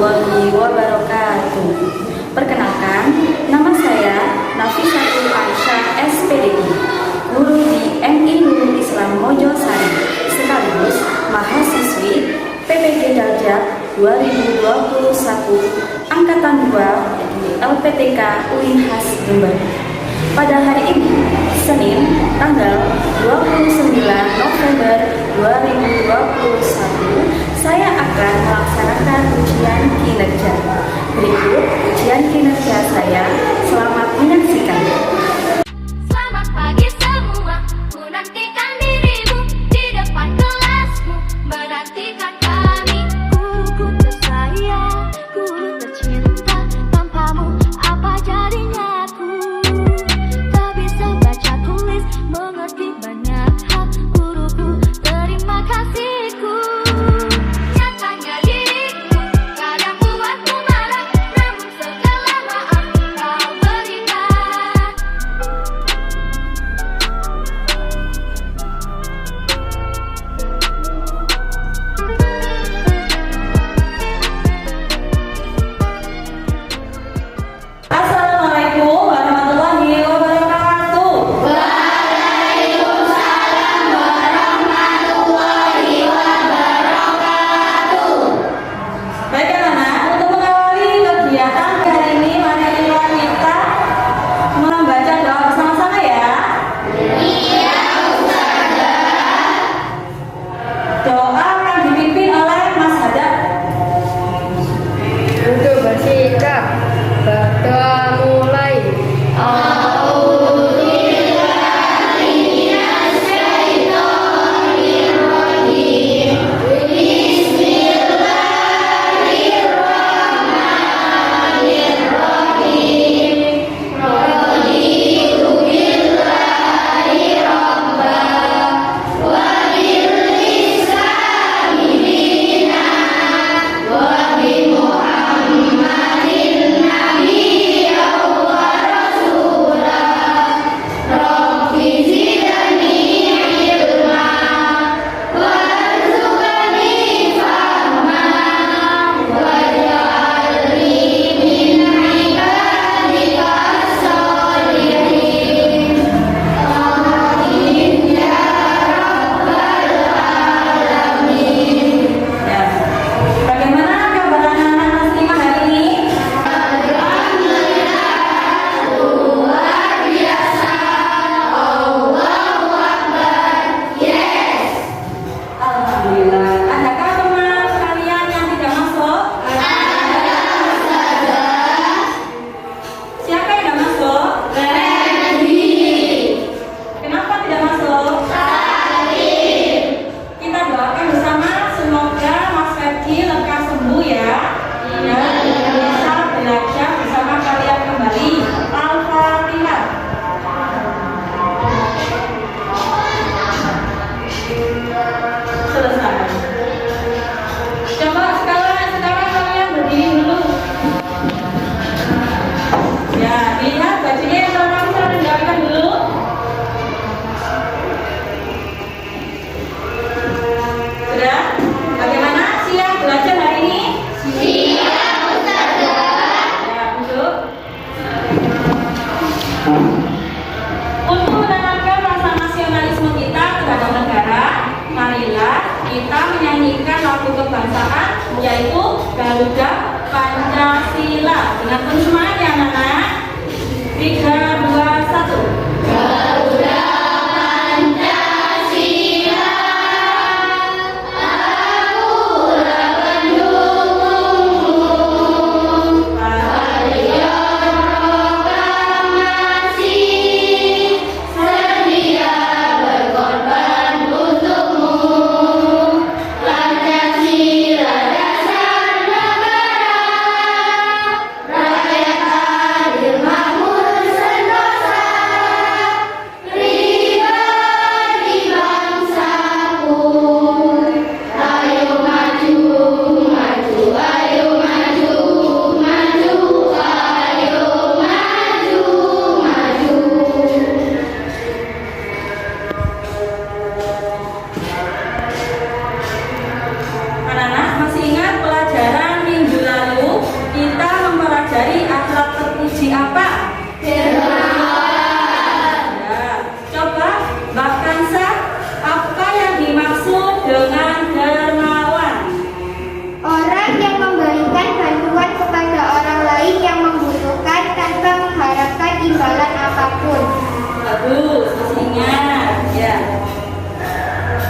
warahmatullahi wabarakatuh. Perkenalkan, nama saya Nafisatul Aisyah SPDI, guru di MI Nurul Islam Mojosari, sekaligus mahasiswi PPG Darjat 2021 Angkatan 2 LPTK UINHAS Jember. Pada hari ini, Senin, tanggal 29 November 2021, saya akan melaksanakan ujian kinerja. Berikut ujian kinerja saya. Selamat menyaksikan. Selamat pagi semua, ku nantikan dirimu di depan kelasmu, menantikan kami. Guruku tersayang, guru tercinta, tanpamu apa jadinya aku? Tak bisa baca tulis, mengerti banyak hal, guruku terima kasihku. Nyatanya diriku kadang buatmu marah, namun segala maaf kau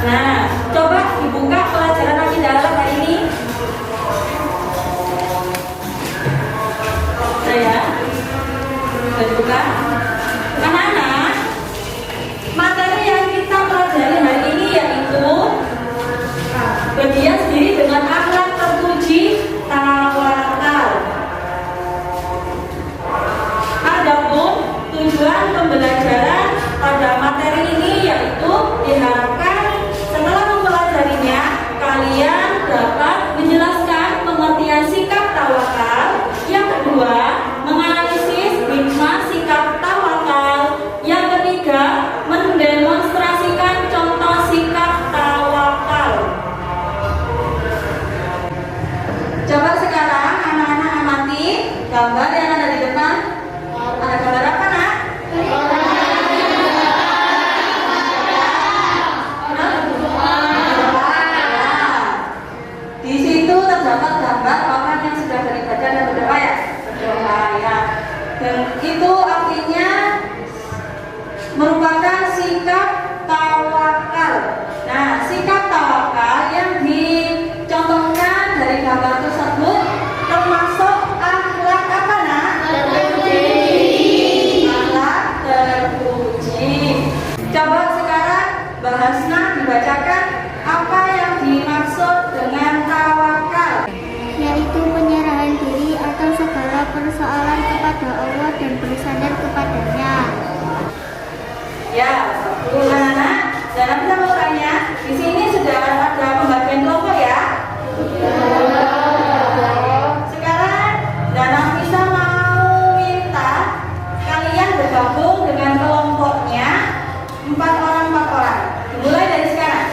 Nah, coba dibuka pelajaran akidah Al hari ini. Saya sudah dibuka. Anak-anak, materi yang kita pelajari hari ini yaitu berhias diri dengan akhlak terpuji, tawakal. Adapun tujuan pembelajaran pada materi ini yaitu diharapkan setelah mempelajarinya kalian dapat menjelaskan pengertian sikap tawakal. Yang kedua, menganalisis hikmah sikap tawakal. Yang ketiga, mendemonstrasikan contoh sikap tawakal. Coba sekarang anak-anak amati gambar yang ada di depan. Ada gambar apa, Nak? Di situ terdapat gambar orang yang sudah beribadah dan berdoa ya. Berdoa ya. Dan itu artinya merupakan sikap tawakal. Nah, sikap tawakal yang dicontohkan dari gambar tersebut termasuk akhlak apa, Nak? Akhlak terpuji. Coba sekarang Mbak Hasna dibacakan apa yang dimaksud dengan tawakal. Yaitu penyerahan diri atas segala persoalan kepada Allah dan bersandar kepadanya. Ya, satu anak-anak. Dan nanti saya mau tanya, di sini sudah ada pembagian kelompok ya? Sekarang Dana bisa mau minta kalian bergabung dengan kelompoknya 4 orang. Dimulai dari sekarang.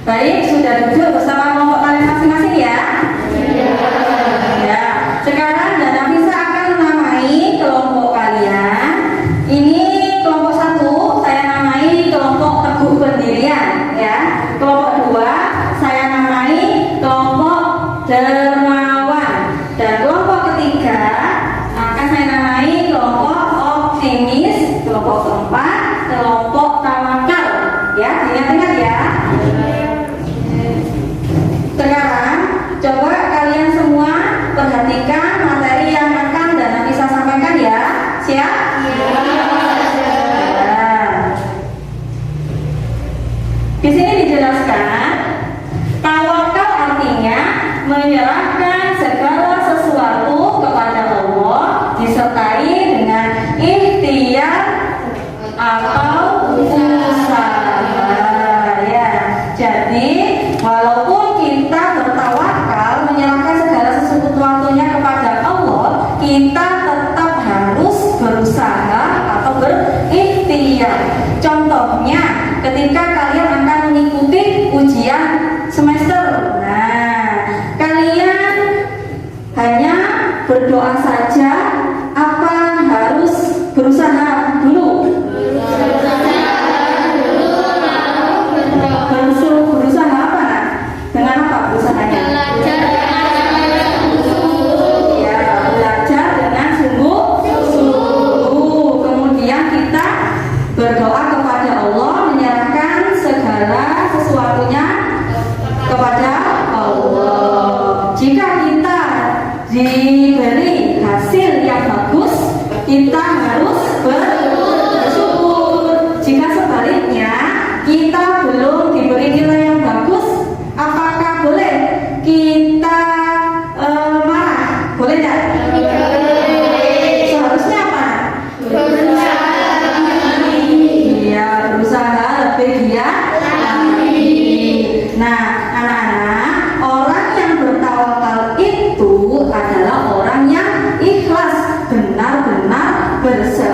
Baik, sudah duduk bersama kelompok kalian masing-masing ya? Ya. Sekarang Dana bisa akan menamai kelompok kalian. Ini kelompok 1 saya namai kelompok teguh pendirian ya. Kelompok 2 saya namai kelompok dermawan. Dan kelompok ketiga akan saya namai kelompok optimis. Kelompok keempat kelompok tawakal ya. Ingat-ingat ya. Sekarang coba kalian semua perhatikan materi yang akan Dana bisa sampaikan ya. Siap? Di sini dijelaskan tawakal artinya menyerahkan segala sesuatu kepada Allah disertai dengan ikhtiar atau usaha ya. Jadi walaupun kita bertawakal menyerahkan segala sesuatunya kepada Allah, kita tetap harus berusaha atau berikhtiar. Contohnya ketika kalian akan mengikuti ujian semester. Nah, kalian hanya berdoa saja apa harus berusaha dulu? Berusaha apa, Nak? Dengan apa berusahanya? Ya, belajar dengan sungguh-sungguh. Kemudian kita berdoa kepada Allah, menyerahkan segala sesuatunya kepada Allah. Jika kita diberi hasil yang bagus, kita harus bersyukur. Jika sebaliknya kita belum diberi nilai yang bagus, apakah boleh kita marah? Boleh tidak? Seharusnya apa? Iya, berusaha lebih giat. Nah, anak-anak, orang yang bertawakal itu adalah orang yang ikhlas, benar-benar berserah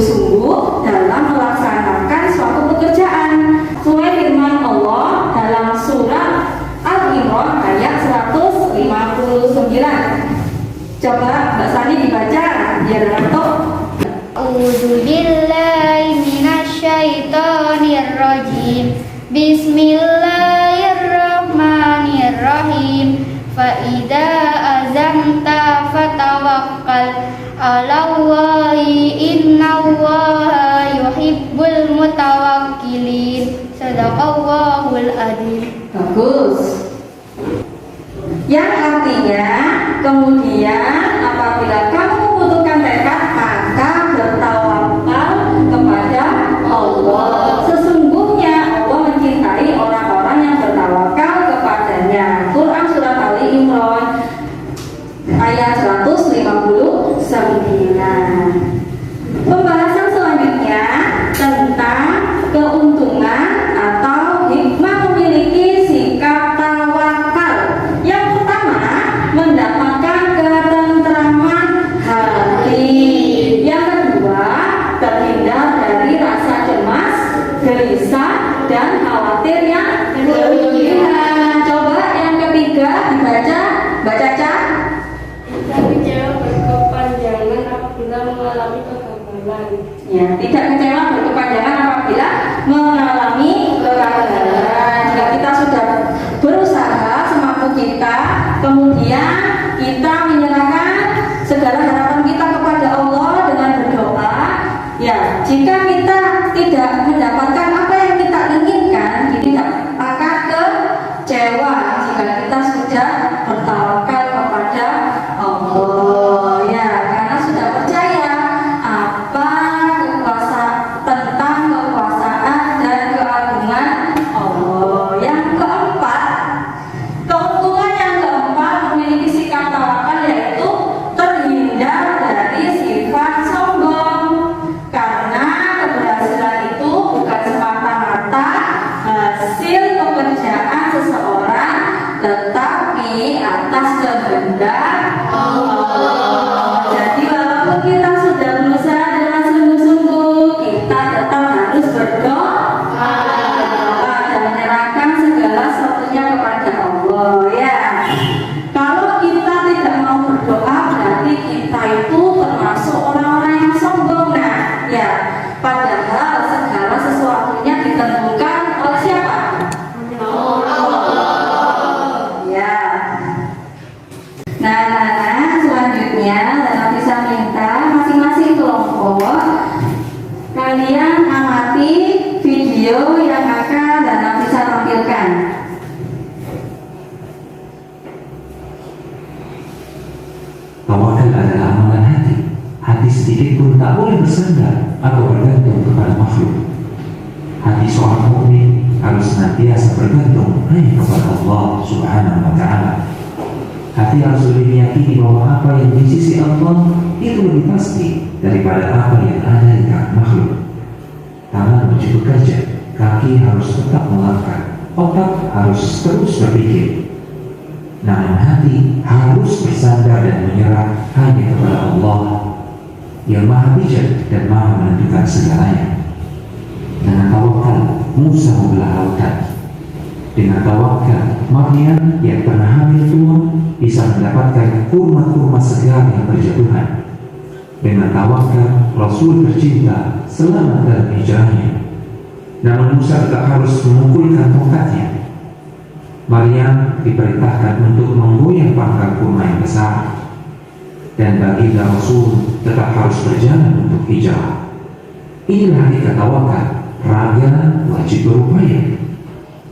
bersungguh-sungguh dalam melaksanakan suatu pekerjaan. Sesuai firman Allah dalam surat Al-Imran ayat 159. Coba Mbak Sani dibaca biar ngantuk. A'udzu billahi minasyaitonir rajim. Bismillahirrahmanirrahim. Fa idza azamta fatawakkal 'alallahi innallaha yuhibbul mutawakkilin. Shadaqallahul adzim. Bagus. Yang artinya kemudian apabila kamu membutuhkan tekad maka bertawakal kepada Allah. Sesungguhnya Allah mencintai orang-orang yang bertawakal kepadanya. Quran surat Ali Imran ayat 159. Pembahasan selanjutnya tentang keuntungan atau hikmah memiliki sikap tawakal. Yang pertama, mendapatkan ketentraman hati. Yang kedua, terhindar dari rasa cemas, gelisah, dan khawatir yang berlebihan. Coba yang ketiga dibaca, Mbak Caca. Tidak kecewa berkepanjangan apabila mengalami kegagalan. Ya, tidak kecewa berkepanjangan apabila mengalami kegagalan. Jika kita sudah berusaha semampu kita, kemudian kita menyerahkan segala harapan kita kepada Allah dengan berdoa. Ya, jika kita tidak mendapatkan apa yang kita inginkan, kita akan kecewa jika kita sudah bertawakal kepada Allah. Ya, karena sudah percaya apa tentang kekuasaan dan keagungan Allah. Yang keempat, keuntungan yang keempat memiliki sikap tawakal yaitu terhindar dari sifat sombong. Karena keberhasilan itu bukan semata-mata hasil pekerjaan seseorang, tetapi atas kehendak Allah. Jadi walaupun kita sudah berusaha dengan sungguh-sungguh, kita tetap harus berdoa dan menyerahkan segala sesuatunya kepada Allah. Ya, kalau kita tidak mau berdoa berarti kita itu termasuk orang-orang yang sombong. Nah, ya, padahal segala sesuatunya ditentukan oleh siapa? Ya. Nah, selanjutnya Dana bisa minta masing-masing kelompok kalian amati video yang akan Dana bisa tampilkan. Tawakal adalah amalan hati. Hati sedikit pun tak boleh bersandar atau bergantung kepada makhluk. Hati seorang mukmin harus senantiasa bergantung hanya kepada Allah Subhanahu wa Ta'ala. Hati harus lebih meyakini bahwa apa yang di sisi Allah itu lebih pasti daripada apa yang ada di kalangan makhluk. Tangan wajib bekerja, kaki harus tetap melangkah, otak harus terus berpikir. Namun hati harus bersandar dan menyerah hanya kepada Allah yang maha bijak dan maha menentukan segalanya. Dengan tawakal, Musa membelah lautan. Dengan tawakal, Maryam yang pernah hamil tua bisa mendapatkan kurma-kurma segar yang berjatuhan. Dengan tawakal, Rasul tercinta selamat dalam hijrahnya. Namun Musa tak harus memukulkan tongkatnya. Maryam diperintahkan untuk menggoyang pangkal kurma yang besar. Dan baginda Rasul tetap harus berjalan untuk hijrah. Inilah hakikat tawakal. Raga wajib berupaya,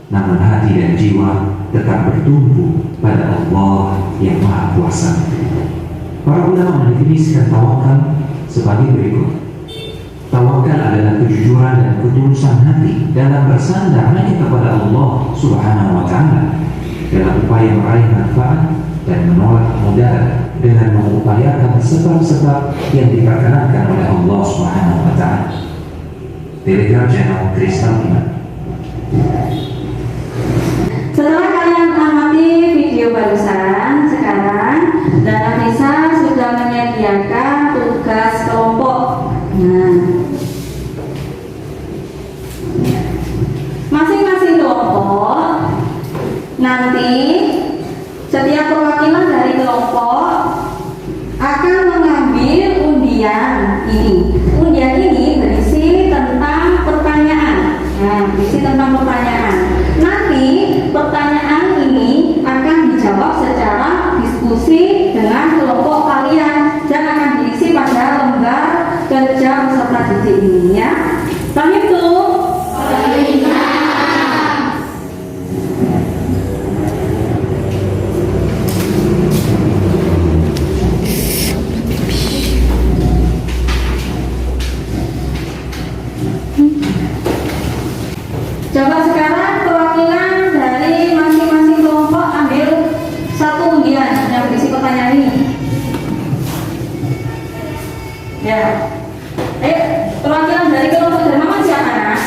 namun hati dan jiwa tetap bertumpu pada Allah yang Maha Kuasa. Para ulama mendefinisikan tawakal sebagai berikut. Tawakal adalah kejujuran dan ketulusan hati dalam bersandar hanya kepada Allah Subhanahu wa Ta'ala dalam upaya meraih manfaat dan menolak mudarat dengan mengupayakan sebab-sebab yang diperkenankan oleh Allah Subhanahu wa Ta'ala. Telegram channel Kristal Iman. Setelah kalian amati video barusan, sekarang Dana Nisa sudah menyediakan tugas kelompok. Nah, peserta didik ini ya. Paham itu? Coba sekarang perwakilan dari masing-masing kelompok ambil satu undian yang berisi pertanyaan ini. Ya. Perwakilan dari kelompok dermawan siapa, Nak?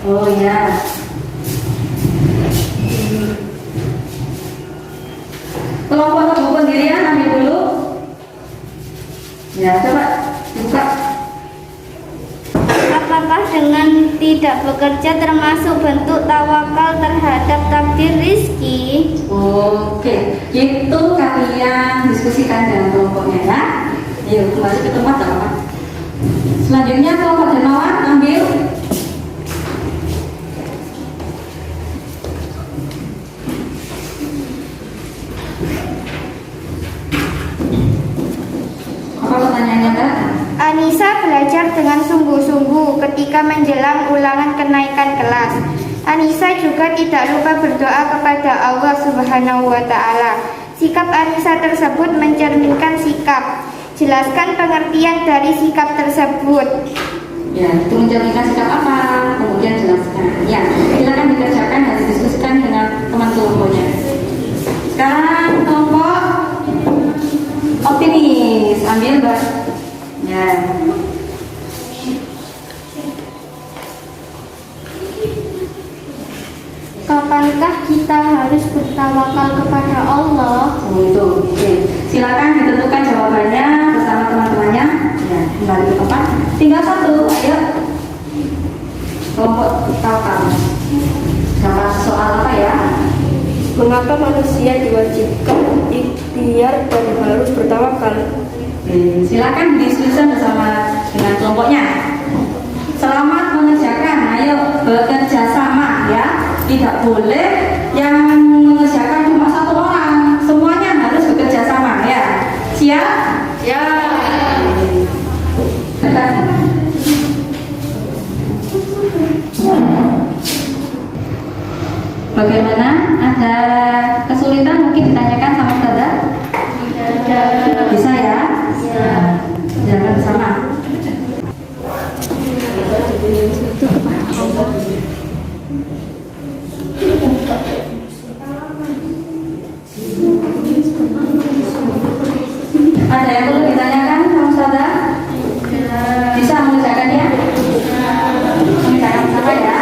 Oh ya. Kelompok teguh pendirian ambil dulu. Ya, coba buka. Apakah dengan tidak bekerja termasuk bentuk tawakal terhadap takdir rizki? Oke, itu kalian diskusikan dalam kelompoknya ya. Yuk, kembali ke tempat apa? Selanjutnya kelompok dermawan ambil apa pertanyaannya, Kak? Anissa belajar dengan sungguh-sungguh ketika menjelang ulangan kenaikan kelas. Anissa juga tidak lupa berdoa kepada Allah Subhanahu wa Ta'ala. Sikap Anissa tersebut mencerminkan sikap. Jelaskan pengertian dari sikap tersebut. Ya, itu mencerminkan sikap apa? Kemudian jelaskan. Ya, silakan dikerjakan dan didiskusikan dengan teman kelompoknya. Sekarang kelompok optimis, ambil Mbak. Ya. Kapankah kita harus bertawakal kepada Allah? Oh, itu. Oke. Silakan ditentukan jawabannya bersama teman-temannya. Ya, kembali ke tempat. Tinggal satu, ayo. Kelompok tawakal. Dapat soal apa ya? Mengapa manusia diwajibkan ikhtiar dan harus bertawakal? Silakan didiskusikan bersama dengan kelompoknya. Selamat mengerjakan, ayo bekerja sama ya. Tidak boleh yang mengerjakan cuma satu orang, semuanya harus bekerja sama ya. Siap? Ya. Bagaimana? Ada kesulitan mungkin ditanyakan sama Ustazah? Bisa ya? Jangan bersama. Ada yang perlu ditanyakan sama Ustazah? Bisa mengerjakannya? Mengerjakan bersama ya.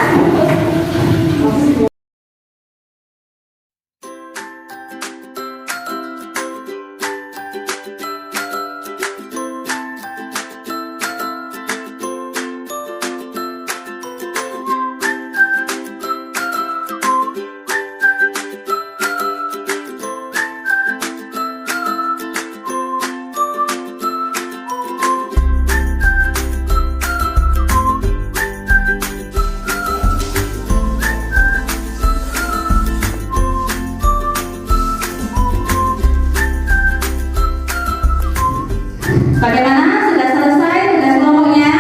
Bagaimana? Sudah selesai tugas kelompoknya?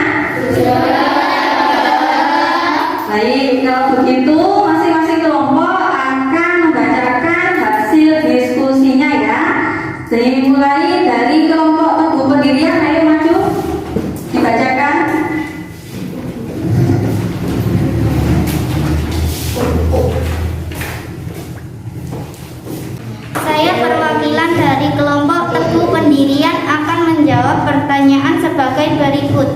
Sudah. Baik, kalau begitu masing-masing kelompok akan membacakan hasil diskusinya ya. Dimulai dari kelompok teguh pendirian, ayo maju dibacakan. Saya perwakilan dari kelompok teguh pendirian akan menjawab pertanyaan sebagai berikut.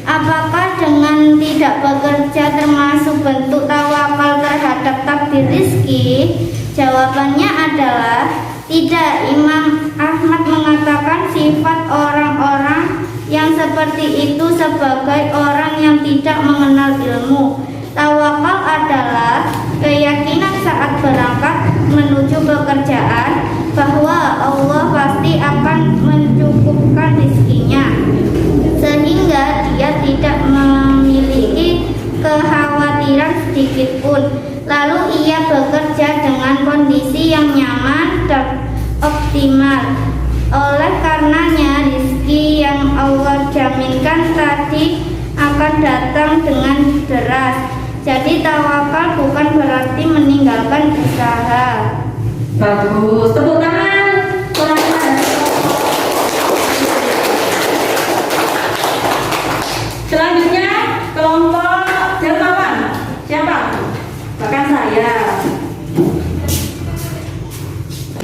Apakah dengan tidak bekerja termasuk bentuk tawakal terhadap takdir rizki? Jawabannya adalah tidak. Imam Ahmad mengatakan sifat orang-orang yang seperti itu sebagai orang yang tidak mengenal ilmu. Tawakal adalah keyakinan saat berangkat menuju pekerjaan bahwa Allah pasti akan mencukupkan rizkinya, sehingga dia tidak memiliki kekhawatiran sedikit pun. Lalu ia bekerja dengan kondisi yang nyaman dan optimal. Oleh karenanya rizki yang Allah jaminkan pasti akan datang dengan deras. Jadi tawakal bukan berarti meninggalkan usaha. Bagus, tepuk tangan. Kurang ada. Selanjutnya kelompok dermawan. Siapa? Bahkan saya.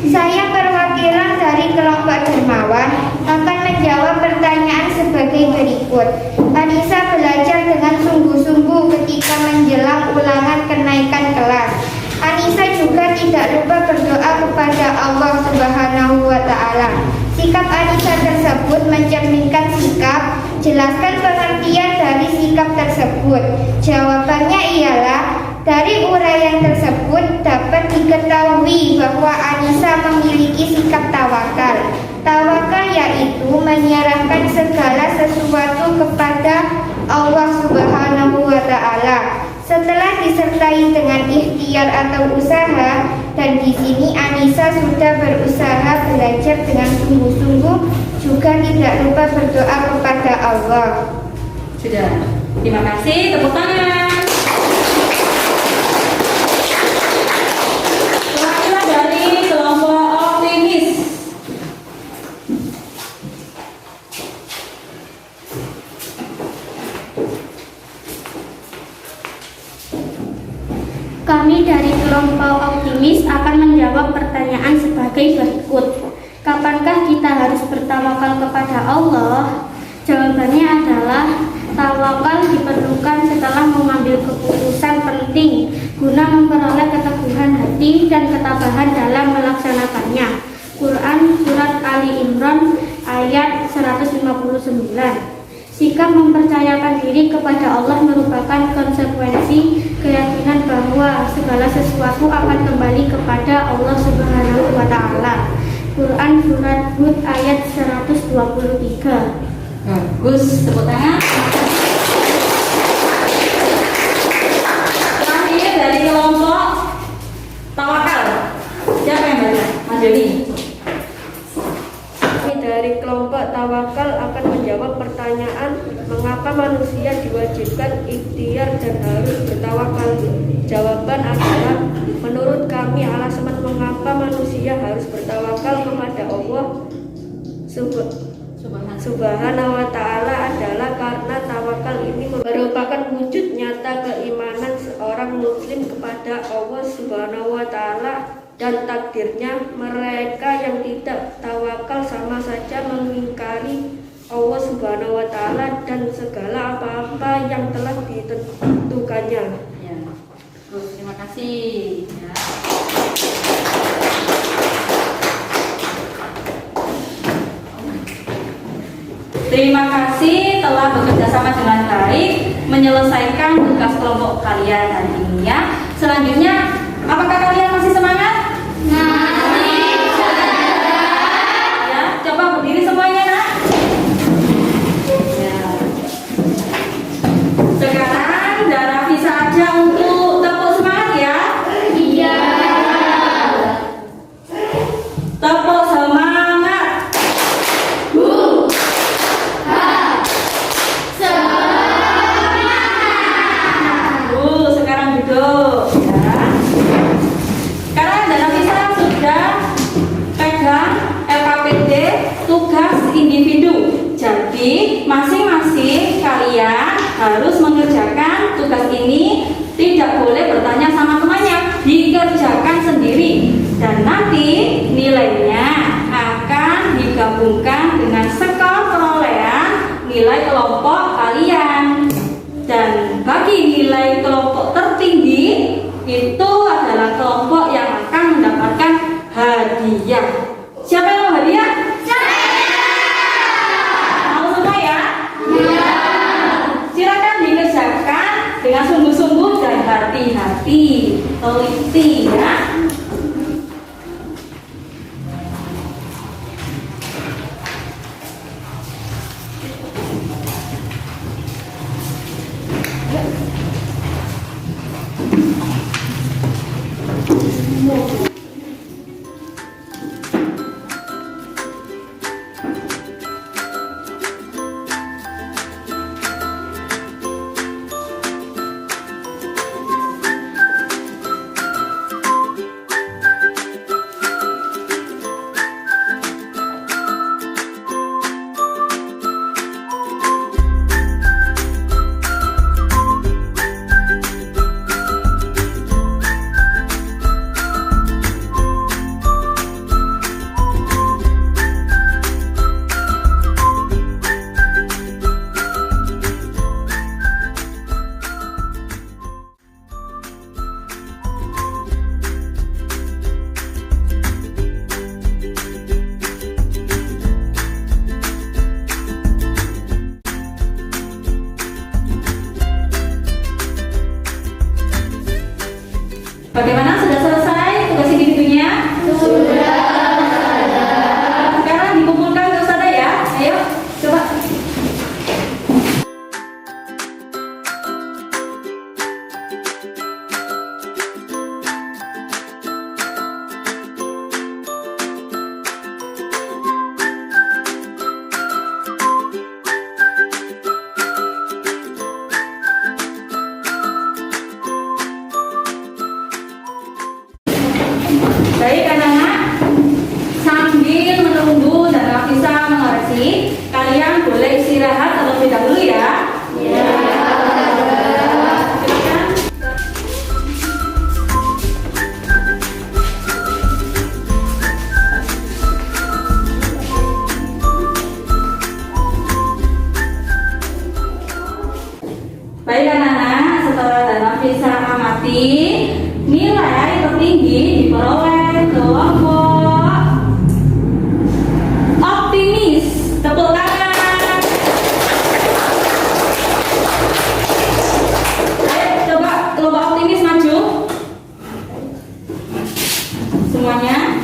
Saya perwakilan dari kelompok dermawan akan menjawab pertanyaan sebagai berikut. Anissa belajar dengan sungguh-sungguh ketika menjelang ulangan kenaikan kelas. Anissa juga tidak lupa berdoa kepada Allah Subhanahu wa Ta'ala. Sikap Anissa tersebut mencerminkan sikap. Jelaskan pengertian dari sikap tersebut. Jawabannya ialah, dari uraian tersebut dapat diketahui bahwa Anissa memiliki sikap tawakal. Tawakal yaitu menyerahkan segala sesuatu kepada Allah Subhanahu wa Ta'ala. Setelah disertai dengan ikhtiar atau usaha, dan di sini Anissa sudah berusaha belajar dengan sungguh-sungguh, juga tidak lupa berdoa kepada Allah. Sudah. Terima kasih. Tepuk tangan. Perwakilan dari kelompok optimis. Kami dari kelompok optimis akan menjawab pertanyaan sebagai berikut. Kapankah kita harus bertawakal kepada Allah? Jawabannya adalah tawakal diperlukan setelah mengambil keputusan penting guna memperoleh keteguhan hati dan ketabahan dalam melaksanakannya. Quran Surat Ali Imran ayat 159. Sikap mempercayakan diri kepada Allah merupakan konsekuensi keyakinan bahwa segala sesuatu akan kembali kepada Allah Subhanahu wa Ta'ala. Quran Surat Hud ayat 123. Bagus, tepuk tangan. Terakhir dari kelompok tawakal. Siapa yang baca? Mas Joni. Kami dari kelompok tawakal akan menjawab pertanyaan mengapa manusia diwajibkan ikhtiar dan harus bertawakal. Jawaban adalah, menurut kami alasan mengapa manusia harus bertawakal kepada Allah Subhanahu wa Ta'ala adalah karena tawakal ini merupakan wujud nyata keimanan seorang muslim kepada Allah Subhanahu wa Ta'ala dan takdirnya. Mereka yang tidak tawakal sama saja mengingkari Allah Subhanahu wa Ta'ala dan segala apa-apa yang telah ditentukannya. Ya. Terus, terima kasih. Ya. Terima kasih telah bekerja sama dengan baik menyelesaikan tugas kelompok kalian hari ini ya. Selanjutnya, apakah kalian masih semangat? Ya, coba berdiri semuanya nak. Ya. Sekarang darah bisa aja untuk tepuk semangat ya. Iya. Tepuk semangat. Sekarang duduk ya. Sekarang Dana Visa sudah pegang LKPD tugas individu. Jadi masing-masing kalian harus mengerjakan tugas ini. Tidak boleh bertanya sama temannya, dikerjakan sendiri. Dan nanti nilainya akan digabungkan dengan skor perolehan nilai kelompok kalian. Dan bagi nilai kelompok tertinggi itu adalah kelompok yang akan mendapatkan hadiah. Siapa yang mau hadiah? Saya. Mau semua ya? Iya. Silakan dikerjakan dengan sungguh-sungguh dan hati-hati, teliti ya. Bagaimana? Sudah selesai tugas individunya? Sudah. Sekarang dikumpulkan ke Ustazah ya. Ayo, coba. Baik anak-anak, sambil menunggu dan Nafisa mengoreksi, kalian boleh istirahat terlebih dahulu ya. Ya. Silakan. Baik anak-anak, setelah dan Nafisa amati, nilai tertinggi diperoleh kelompok optimis. Tepuk tangan. Ayo coba kelompok optimis maju. Semuanya.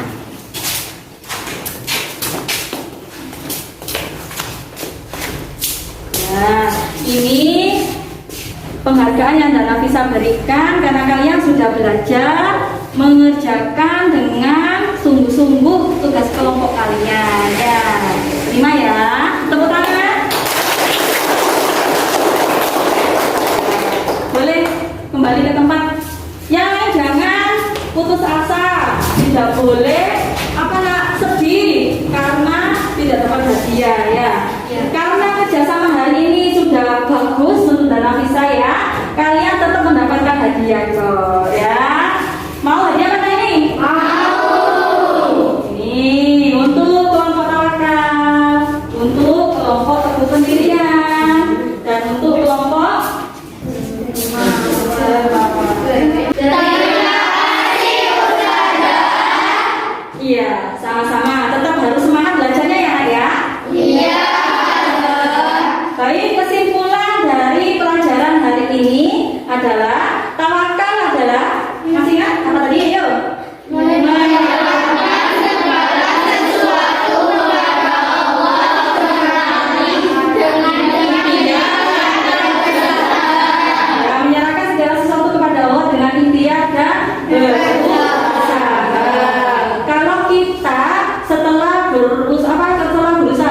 Nah, ini penghargaan yang Nafisa berikan karena kalian sudah belajar mengerjakan dengan sungguh-sungguh tugas kelompok kalian. Ya, terima ya. Tepuk tangan. Boleh kembali ke tempat. Yang lain jangan putus asa. Tidak boleh sedih karena tidak dapat hadiah ya. Karena kerjasama hari ini sudah bagus untuk Nafisa ya. Kalian tetap mendapatkan hadiah kok ya. Mau hadiah mana ini? Mau. Ini untuk kelompok tawakal, untuk kelompok teguh pendirian, dan untuk kelompok iya, sama-sama. Tetap harus semangat belajarnya ya, Nak ya. Iya. Baik, kesimpulan dari pelajaran hari ini adalah tawakal adalah masih ingat apa tadi? Ayo. Menyerahkan segala sesuatu kepada Allah dengan menyerahkan segala sesuatu kepada Allah dengan ikhtiar dan kalau kita setelah berusaha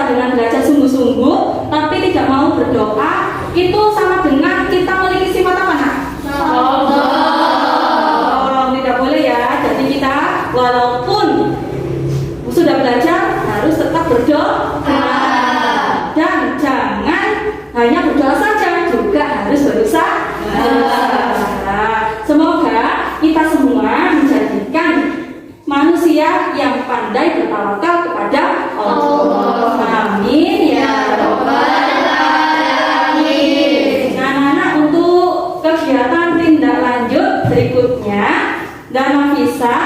dengan belajar sungguh-sungguh tapi tidak mau berdoa, itu sama dengan kita memiliki sifat apa, Nak? Tidak boleh ya. Jadi kita walaupun sudah belajar harus tetap berdoa dan jangan hanya berdoa saja, juga harus berusaha. Semoga kita semua menjadikan manusia yang pandai bertawakal kepada Allah. Amin ya rabbal alamin. Anak-anak, untuk kegiatan tindak lanjut berikutnya, Nafisa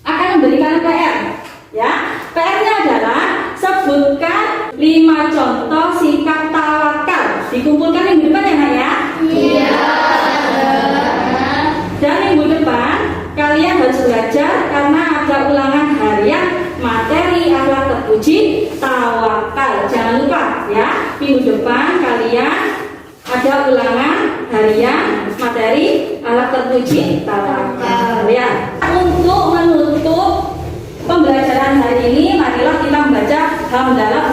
akan memberikan PR ya. PR-nya adalah sebutkan 5 contoh sikap tawakal. Dikumpulkan minggu depan ya, Nak ya? Iya. Dan minggu depan kalian harus belajar karena ada ulangan harian materi akhlak terpuji tawakal. Jangan lupa ya, minggu depan kalian ada ulangan harian materi akhlak terpuji tawakal ya. Untuk menutup pembelajaran hari ini, marilah kita membaca hamdalah